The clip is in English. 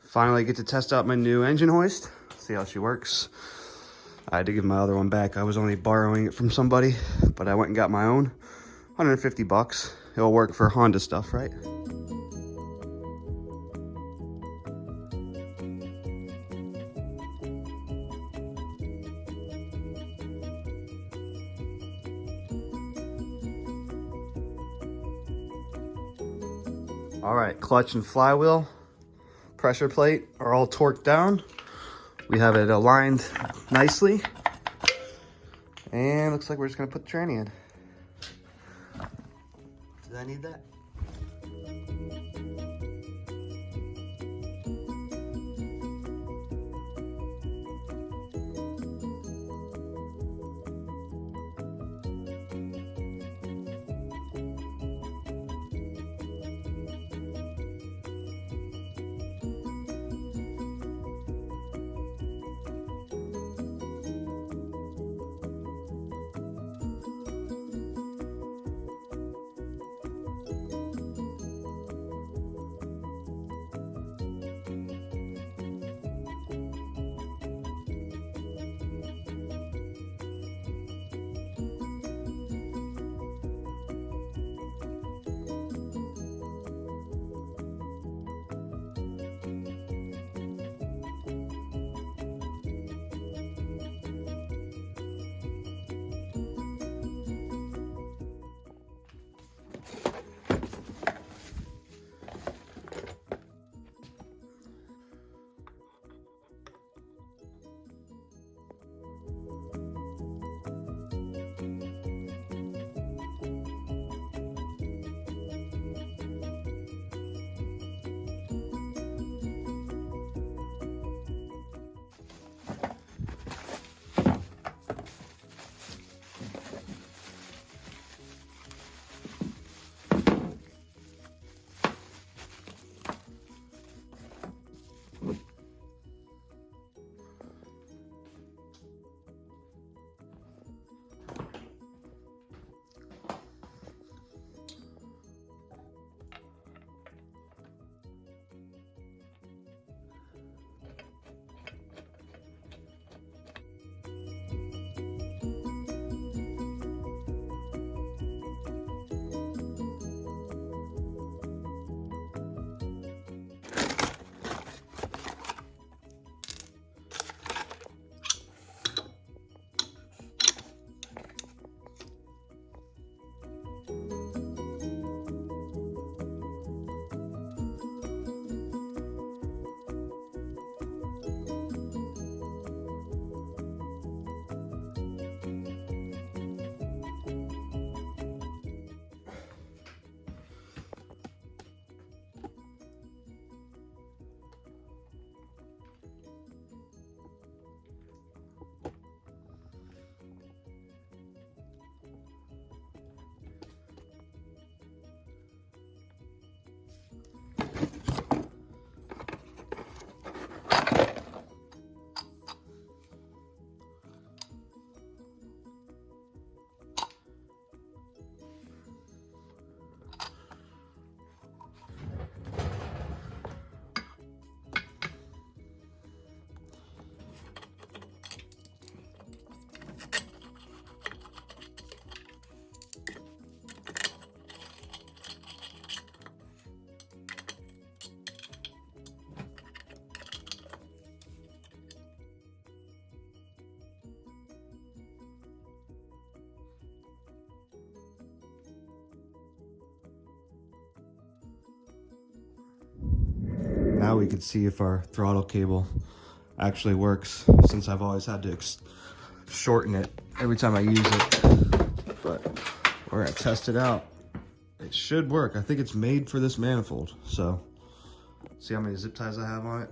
Finally get to test out my new engine hoist, see how she works. I had to give my other one back. I was only borrowing it from somebody, but I went and got my own. 150 bucks. It'll work for Honda stuff, right? All right, clutch and flywheel, pressure plate are all torqued down. We have it aligned nicely. And looks like we're just gonna put the tranny in. Did I need that? Now we can see if our throttle cable actually works, since I've always had to shorten it every time I use it. But we're gonna test it out. It should work. I think it's made for this manifold. So see how many zip ties I have on it.